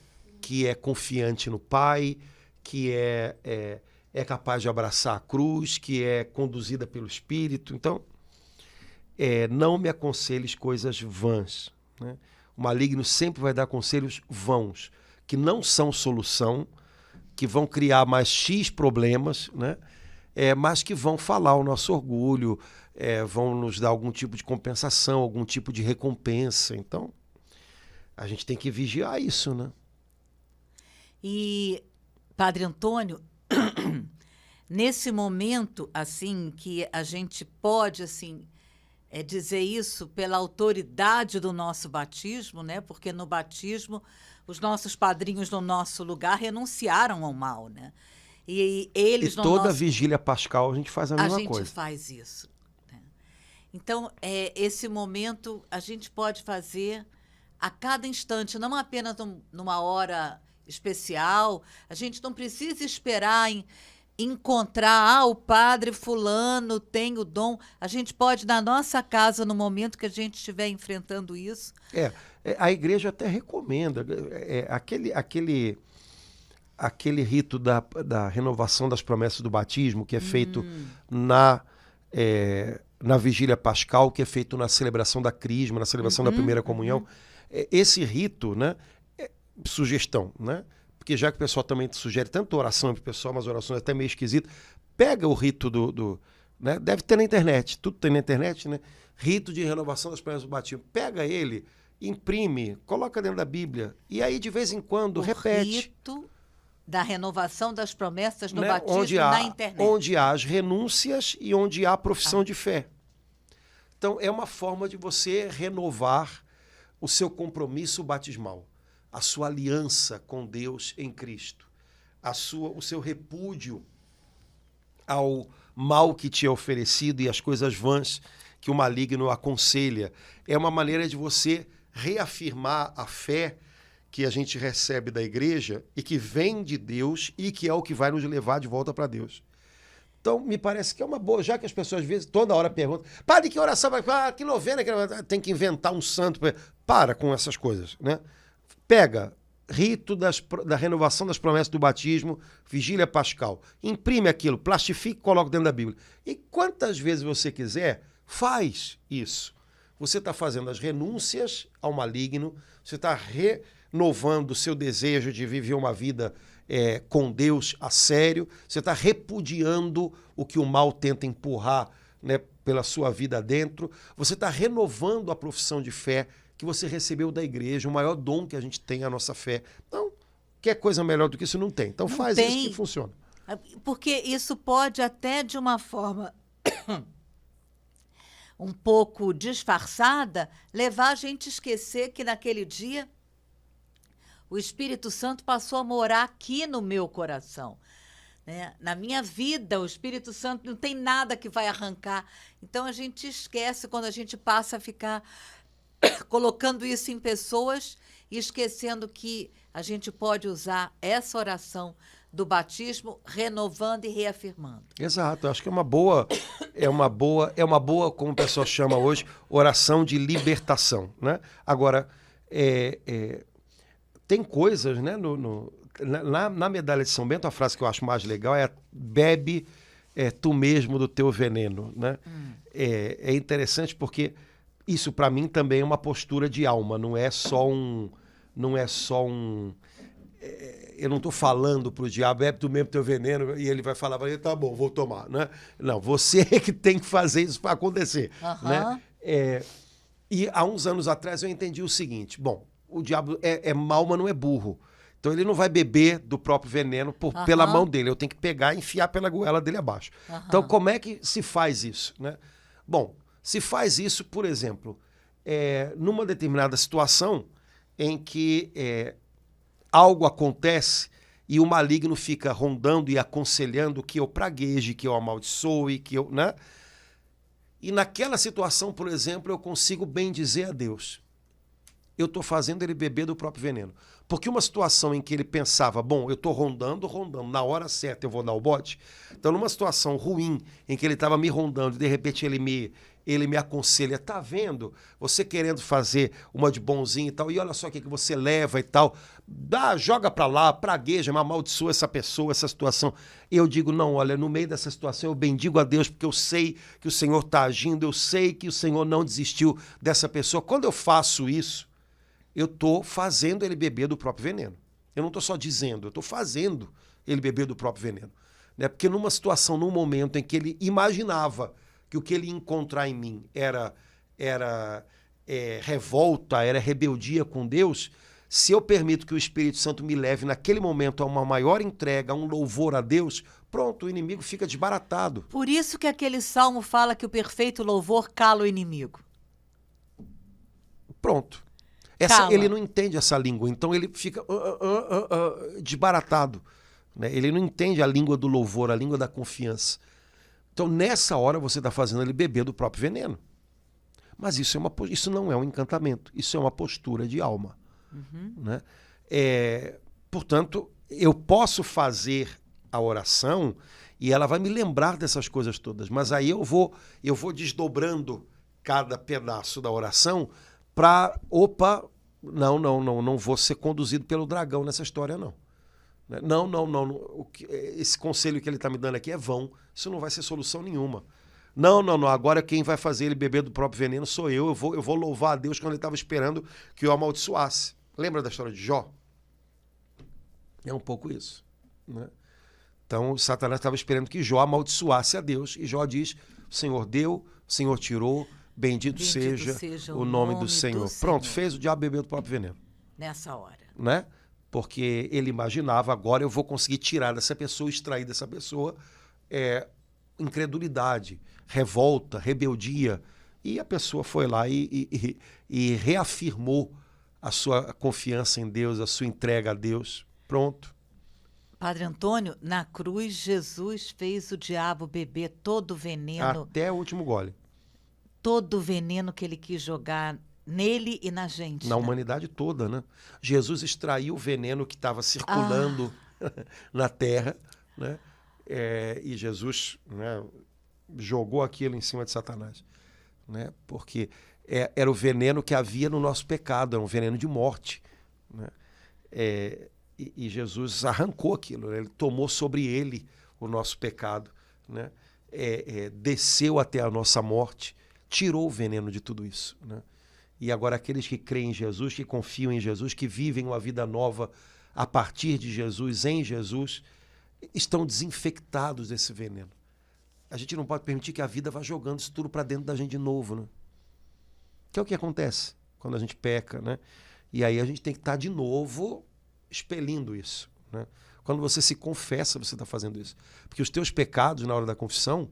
confiante no Pai, que é capaz de abraçar a cruz, que é conduzida pelo Espírito. Então, não me aconselhes coisas vãs, né? O maligno sempre vai dar conselhos vãos, que não são solução, que vão criar mais X problemas, né? Mas que vão falar o nosso orgulho, vão nos dar algum tipo de compensação, algum tipo de recompensa. Então, a gente tem que vigiar isso, né? E, Padre Antônio, nesse momento, assim, que a gente pode, assim, dizer isso pela autoridade do nosso batismo, né? Porque no batismo os nossos padrinhos no nosso lugar renunciaram ao mal, né? E eles no toda vigília pascal a gente faz a mesma coisa. A gente faz isso, né? Então, esse momento a gente pode fazer a cada instante, não apenas numa hora especial. A gente não precisa esperar encontrar, o padre fulano tem o dom. A gente pode, na nossa casa, no momento que a gente estiver enfrentando isso. A igreja até recomenda. Aquele rito da renovação das promessas do batismo, que é feito na vigília pascal, que é feito na celebração da crisma, na celebração da primeira comunhão. Esse rito, né, sugestão, né? Porque já que o pessoal também sugere tanta oração para o pessoal, umas orações até meio esquisitas, pega o rito né? Deve ter na internet, tudo tem na internet, né? Rito de renovação das promessas do batismo. Pega ele, imprime, coloca dentro da Bíblia, e aí de vez em quando repete. Rito da renovação das promessas do né? batismo na internet. Onde há as renúncias e onde há a profissão de fé. Então, é uma forma de você renovar o seu compromisso batismal, a sua aliança com Deus em Cristo, o seu repúdio ao mal que te é oferecido e às coisas vãs que o maligno aconselha. É uma maneira de você reafirmar a fé que a gente recebe da igreja e que vem de Deus e que é o que vai nos levar de volta para Deus. Então, me parece que é uma boa, já que as pessoas às vezes toda hora perguntam, padre, que oração vai... que novena, tem que inventar um santo. Para com essas coisas, né? Pega rito da renovação das promessas do batismo, vigília pascal, imprime aquilo, plastifica e coloca dentro da Bíblia. E quantas vezes você quiser, faz isso. Você está fazendo as renúncias ao maligno, você está renovando o seu desejo de viver uma vida com Deus a sério, você está repudiando o que o mal tenta empurrar, né, pela sua vida dentro, você está renovando a profissão de fé que você recebeu da igreja, o maior dom que a gente tem é a nossa fé. Então, quer coisa melhor do que isso? Não tem. Então não faz tem, isso que funciona. Porque isso pode até de uma forma um pouco disfarçada, levar a gente a esquecer que naquele dia o Espírito Santo passou a morar aqui no meu coração, né? Na minha vida, o Espírito Santo não tem nada que vai arrancar. Então, a gente esquece quando a gente passa a ficar colocando isso em pessoas e esquecendo que a gente pode usar essa oração do batismo renovando e reafirmando. Exato, acho que como o pessoal chama hoje, oração de libertação, né? Agora, tem coisas, né, na medalha de São Bento, a frase que eu acho mais legal é bebe tu mesmo do teu veneno, né? É interessante porque isso para mim também é uma postura de alma, não é só um eu não estou falando para o diabo, bebe tu mesmo teu veneno, e ele vai falar para ele, tá bom, vou tomar, né? Não, você é que tem que fazer isso para acontecer, né? E há uns anos atrás eu entendi o seguinte, bom, o diabo é mau, mas não é burro. Então ele não vai beber do próprio veneno pela mão dele. Eu tenho que pegar e enfiar pela goela dele abaixo. Então como é que se faz isso, né? Bom, se faz isso, por exemplo, numa determinada situação em que algo acontece e o maligno fica rondando e aconselhando que eu pragueje, que eu amaldiçoe, que eu, né? E naquela situação, por exemplo, eu consigo bem dizer a Deus, eu estou fazendo ele beber do próprio veneno. Porque uma situação em que ele pensava, bom, eu estou rondando, na hora certa eu vou dar o bote. Então, numa situação ruim, em que ele estava me rondando, e de repente ele me aconselha, tá vendo? Você querendo fazer uma de bonzinho e tal, e olha só o que você leva e tal. Joga pra lá, pragueja, amaldiçoa essa pessoa, essa situação. Eu digo, não, olha, no meio dessa situação eu bendigo a Deus, porque eu sei que o Senhor está agindo, eu sei que o Senhor não desistiu dessa pessoa. Quando eu faço isso, eu estou fazendo ele beber do próprio veneno. Eu não estou só dizendo, eu estou fazendo ele beber do próprio veneno. Né? Porque num momento em que ele imaginava que o que ele ia encontrar em mim era revolta, era rebeldia com Deus, se eu permito que o Espírito Santo me leve naquele momento a uma maior entrega, a um louvor a Deus, pronto, o inimigo fica desbaratado. Por isso que aquele salmo fala que o perfeito louvor cala o inimigo. Pronto. Ele não entende essa língua, então ele fica desbaratado. Né? Ele não entende a língua do louvor, a língua da confiança. Então, nessa hora, você está fazendo ele beber do próprio veneno. Mas isso não é um encantamento, isso é uma postura de alma. Né? Portanto, eu posso fazer a oração e ela vai me lembrar dessas coisas todas, mas aí eu vou desdobrando cada pedaço da oração para, não vou ser conduzido pelo dragão nessa história, não. Não. Esse conselho que ele está me dando aqui é vão. Isso não vai ser solução nenhuma. Não. Agora quem vai fazer ele beber do próprio veneno sou eu. Eu vou louvar a Deus quando ele estava esperando que eu amaldiçoasse. Lembra da história de Jó? É um pouco isso. Né? Então, Satanás estava esperando que Jó amaldiçoasse a Deus. E Jó diz, o Senhor deu, o Senhor tirou, bendito seja o nome do Senhor. Pronto, fez o diabo beber do próprio veneno. Nessa hora. Né? Porque ele imaginava, agora eu vou conseguir tirar dessa pessoa, extrair dessa pessoa incredulidade, revolta, rebeldia. E a pessoa foi lá e reafirmou a sua confiança em Deus, a sua entrega a Deus. Pronto. Padre Antônio, na cruz, Jesus fez o diabo beber todo o veneno. Até o último gole. Todo o veneno que ele quis jogar nele e na gente. Na humanidade toda, né? Jesus extraiu o veneno que estava circulando na terra, né? E Jesus, né, jogou aquilo em cima de Satanás. Né? Porque era o veneno que havia no nosso pecado, era um veneno de morte. Né? E Jesus arrancou aquilo, né? Ele tomou sobre ele o nosso pecado, né? Desceu até a nossa morte, tirou o veneno de tudo isso. Né? E agora aqueles que creem em Jesus, que confiam em Jesus, que vivem uma vida nova a partir de Jesus, em Jesus, estão desinfectados desse veneno. A gente não pode permitir que a vida vá jogando isso tudo para dentro da gente de novo, né? Que é o que acontece quando a gente peca, né? E aí a gente tem que estar de novo expelindo isso, né? Quando você se confessa, você está fazendo isso. Porque os teus pecados, na hora da confissão,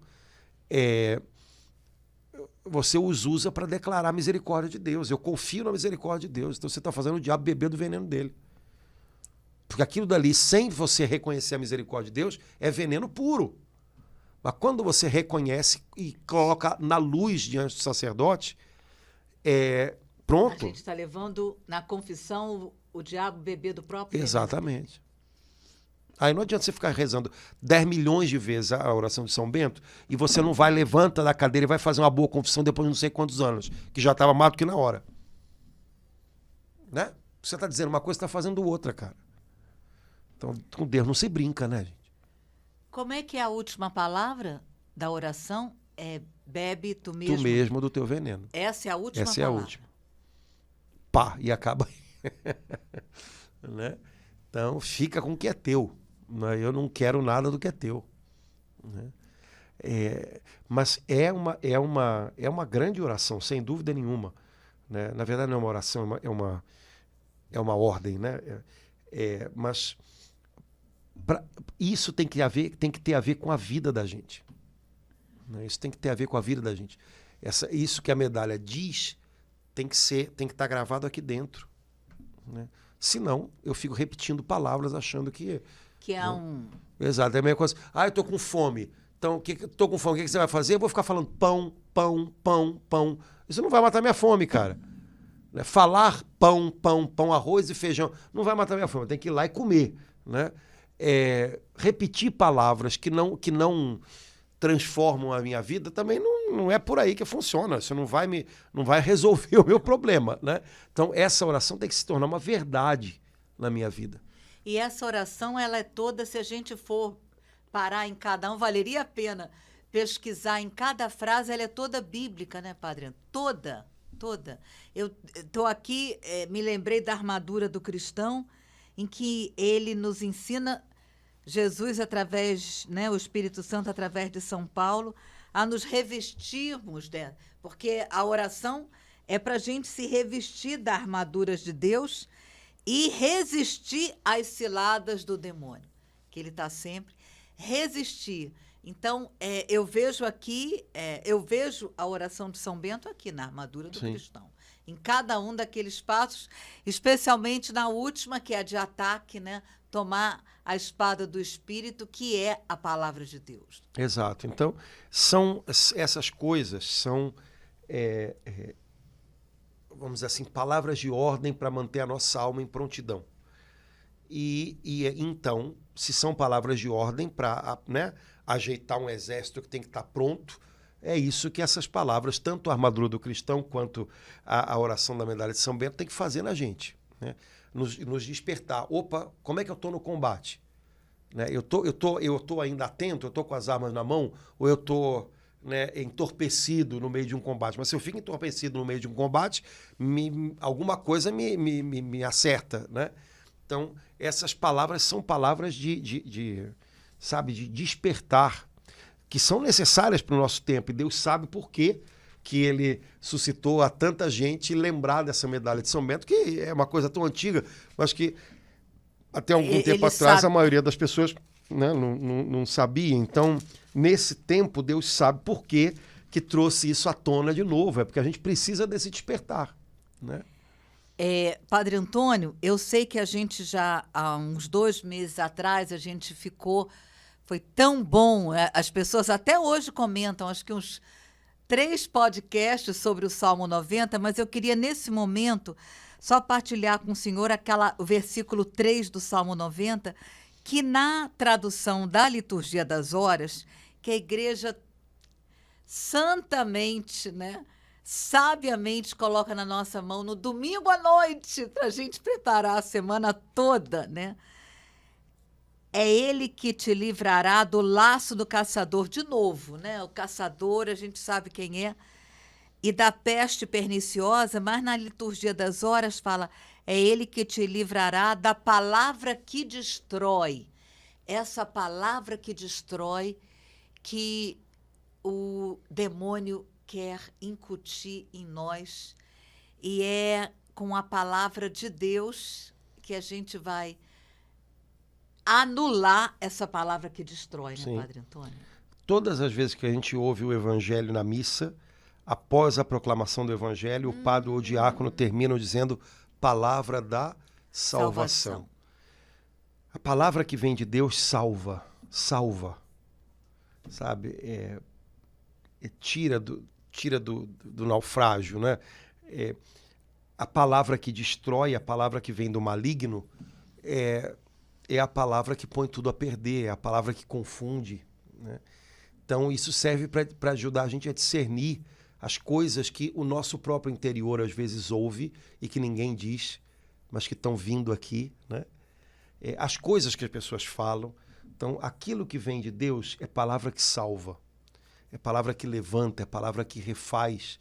você os usa para declarar a misericórdia de Deus. Eu confio na misericórdia de Deus. Então você está fazendo o diabo beber do veneno dele. Porque aquilo dali, sem você reconhecer a misericórdia de Deus, é veneno puro. Mas quando você reconhece e coloca na luz diante do sacerdote, pronto. A gente está levando na confissão o diabo beber do próprio veneno. Exatamente. Aí não adianta você ficar rezando 10 milhões de vezes a oração de São Bento e você não vai, levanta da cadeira e vai fazer uma boa confissão depois de não sei quantos anos, que já estava mais do que na hora. Né? Você está dizendo uma coisa, está fazendo outra, cara. Então, com Deus não se brinca, né, gente? Como é que é a última palavra da oração? É bebe tu mesmo. Tu mesmo do teu veneno. Essa é a última Essa palavra. é a última. Pá, e acaba aí. Né? Então, fica com o que é teu. Né? Eu não quero nada do que é teu. Né? Mas é uma grande oração, sem dúvida nenhuma. Né? Na verdade, não é uma oração, é uma ordem. Né? Mas isso tem que ter a ver com a vida da gente. Né? Isso tem que ter a ver com a vida da gente. Isso que a medalha diz tem que estar gravado aqui dentro. Né? Senão, eu fico repetindo palavras achando que... Que é um... Exato, é a mesma coisa. Eu tô com fome. Então, tô com fome, o que você vai fazer? Eu vou ficar falando pão, pão, pão, pão. Isso não vai matar minha fome, cara. Falar pão, pão, pão, arroz e feijão não vai matar minha fome. Tem que ir lá e comer. Né? Repetir palavras que não transformam a minha vida também não é por aí que funciona. Isso não vai resolver o meu problema. Né? Então, essa oração tem que se tornar uma verdade na minha vida. E essa oração, ela é toda, se a gente for parar em cada um, valeria a pena pesquisar em cada frase, ela é toda bíblica, né, Padre? Toda. Eu estou aqui, me lembrei da armadura do cristão, em que ele nos ensina, Jesus através, né, o Espírito Santo através de São Paulo, a nos revestirmos dela, porque a oração é para a gente se revestir da armadura de Deus e resistir às ciladas do demônio, que ele está sempre, resistir. Então, eu vejo aqui, eu vejo a oração de São Bento aqui na armadura do cristão, em cada um daqueles passos, especialmente na última, que é a de ataque, né? Tomar a espada do Espírito, que é a palavra de Deus. Exato. Então, essas coisas são, vamos dizer assim, palavras de ordem para manter a nossa alma em prontidão. Então, se são palavras de ordem para, né, ajeitar um exército que tem que estar pronto, é isso que essas palavras, tanto a armadura do cristão quanto a oração da medalha de São Bento, tem que fazer na gente. Né? Nos despertar. Opa, como é que eu estou no combate? Né? Eu tô ainda atento? Eu estou com as armas na mão? Ou eu estou, né, entorpecido no meio de um combate? Mas se eu fico entorpecido no meio de um combate, alguma coisa me acerta. Né? Então, essas palavras são palavras de despertar, que são necessárias para o nosso tempo. E Deus sabe por quê que ele suscitou a tanta gente lembrar dessa medalha de São Bento, que é uma coisa tão antiga, mas que até algum tempo atrás a maioria das pessoas, né, não sabia. Então, nesse tempo, Deus sabe por quê que trouxe isso à tona de novo. É porque a gente precisa desse despertar. Né? Padre Antônio, eu sei que a gente já, há uns 2 meses atrás, a gente foi tão bom, as pessoas até hoje comentam, acho que uns 3 podcasts sobre o Salmo 90, mas eu queria, nesse momento, só partilhar com o senhor o versículo 3 do Salmo 90, que na tradução da Liturgia das Horas, que a Igreja santamente, né, sabiamente coloca na nossa mão no domingo à noite, para a gente preparar a semana toda, né? É ele que te livrará do laço do caçador, de novo, né? O caçador, a gente sabe quem é, e da peste perniciosa, mas na Liturgia das Horas fala, é ele que te livrará da palavra que destrói. Essa palavra que destrói, que o demônio quer incutir em nós, e é com a palavra de Deus que a gente vai anular essa palavra que destrói, né, Padre Antônio? Todas as vezes que a gente ouve o evangelho na missa, após a proclamação do evangelho, o padre ou o diácono terminam dizendo palavra da salvação. A palavra que vem de Deus salva, sabe? Tira do naufrágio, né? A palavra que destrói, a palavra que vem do maligno, é a palavra que põe tudo a perder, é a palavra que confunde, né? Então isso serve para ajudar a gente a discernir as coisas que o nosso próprio interior às vezes ouve e que ninguém diz, mas que estão vindo aqui, né? As coisas que as pessoas falam. Então, aquilo que vem de Deus é palavra que salva, é palavra que levanta, é palavra que refaz.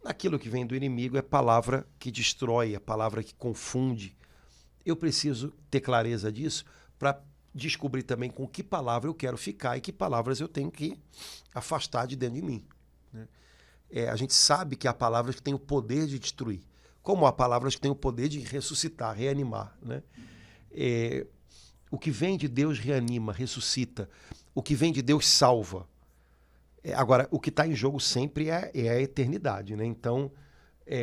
Aquilo que vem do inimigo é palavra que destrói, é palavra que confunde. Eu preciso ter clareza disso para descobrir também com que palavra eu quero ficar e que palavras eu tenho que afastar de dentro de mim, né? A gente sabe que há palavras que têm o poder de destruir, como há palavras que têm o poder de ressuscitar, reanimar, né? O que vem de Deus reanima, ressuscita. O que vem de Deus salva. Agora, o que está em jogo sempre é a eternidade, né? Então,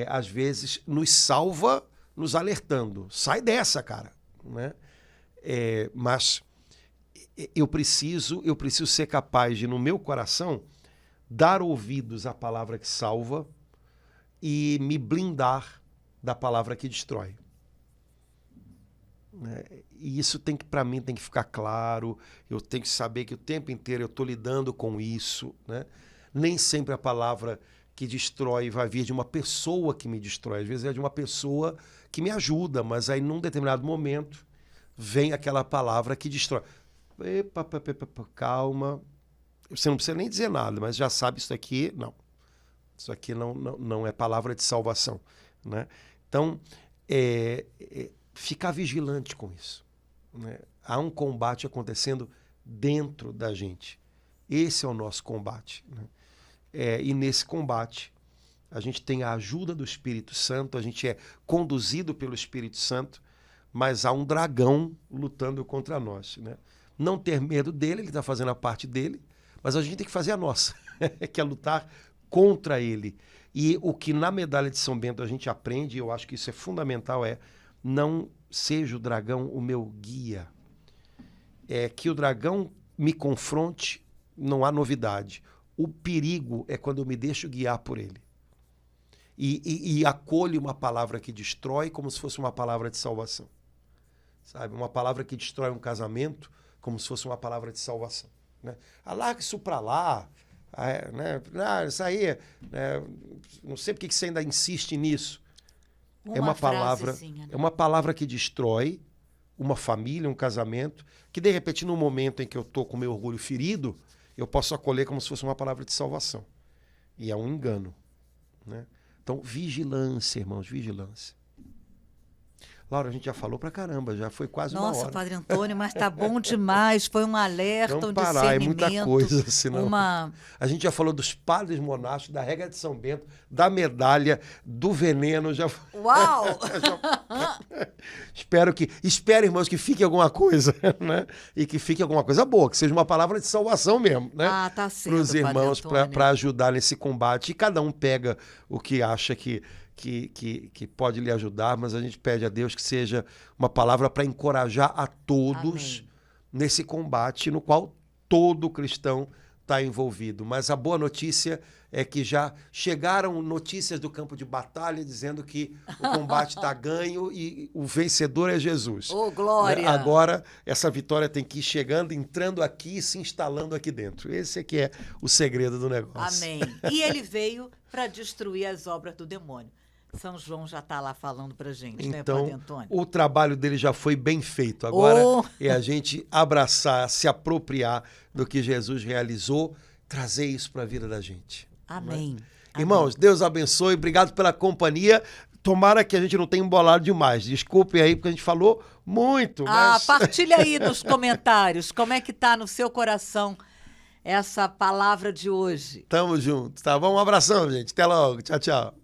às vezes, nos salva nos alertando. Sai dessa, cara, né? Mas eu preciso ser capaz de, no meu coração, dar ouvidos à palavra que salva e me blindar da palavra que destrói. E isso para mim tem que ficar claro. Eu tenho que saber que o tempo inteiro eu estou lidando com isso, né? Nem sempre a palavra que destrói vai vir de uma pessoa que me destrói. Às vezes é de uma pessoa que me ajuda, mas aí num determinado momento vem aquela palavra que destrói. Calma, você não precisa nem dizer nada, mas já sabe isso aqui, não. Isso aqui não é palavra de salvação, né? Então, ficar vigilante com isso, né? Há um combate acontecendo dentro da gente. Esse é o nosso combate, né? E nesse combate, a gente tem a ajuda do Espírito Santo, a gente é conduzido pelo Espírito Santo, mas há um dragão lutando contra nós, né? Não ter medo dele, ele está fazendo a parte dele, mas a gente tem que fazer a nossa, que é lutar contra ele. E o que na medalha de São Bento a gente aprende, e eu acho que isso é fundamental, não seja o dragão o meu guia. Que o dragão me confronte, não há novidade. O perigo é quando eu me deixo guiar por ele. E acolho uma palavra que destrói como se fosse uma palavra de salvação. Sabe? Uma palavra que destrói um casamento como se fosse uma palavra de salvação, né? Larga isso para lá. Né? Isso aí, não sei porque que você ainda insiste nisso. É uma palavra que destrói uma família, um casamento, que de repente no momento em que eu estou com meu orgulho ferido, eu posso acolher como se fosse uma palavra de salvação. E é um engano, né? Então, vigilância, irmãos, vigilância. Laura, a gente já falou pra caramba, já foi quase uma hora. Nossa, Padre Antônio, mas tá bom demais. Foi um alerta, Vamos um parar, discernimento. É muita coisa, senão... A gente já falou dos padres monásticos, da regra de São Bento, da medalha, do veneno. Já... Uau! Espero, irmãos, que fique alguma coisa, né? E que fique alguma coisa boa, que seja uma palavra de salvação mesmo, né? Tá certo, para os irmãos, para ajudar nesse combate. E cada um pega o que acha que pode lhe ajudar, mas a gente pede a Deus que seja uma palavra para encorajar a todos. Amém. Nesse combate no qual todo cristão está envolvido. Mas a boa notícia é que já chegaram notícias do campo de batalha dizendo que o combate está ganho e o vencedor é Jesus. Oh, glória! Agora, essa vitória tem que ir chegando, entrando aqui e se instalando aqui dentro. Esse é que é o segredo do negócio. Amém. E ele veio para destruir as obras do demônio. São João já está lá falando para a gente, então, né, Padre Antônio? O trabalho dele já foi bem feito. Agora é a gente abraçar, se apropriar do que Jesus realizou, trazer isso para a vida da gente. Amém. Irmãos, Deus abençoe, obrigado pela companhia. Tomara que a gente não tenha embolado demais. Desculpem aí, porque a gente falou muito. Mas... Partilha aí nos comentários como é que está no seu coração essa palavra de hoje. Tamo junto, tá bom? Um abração, gente. Até logo. Tchau, tchau.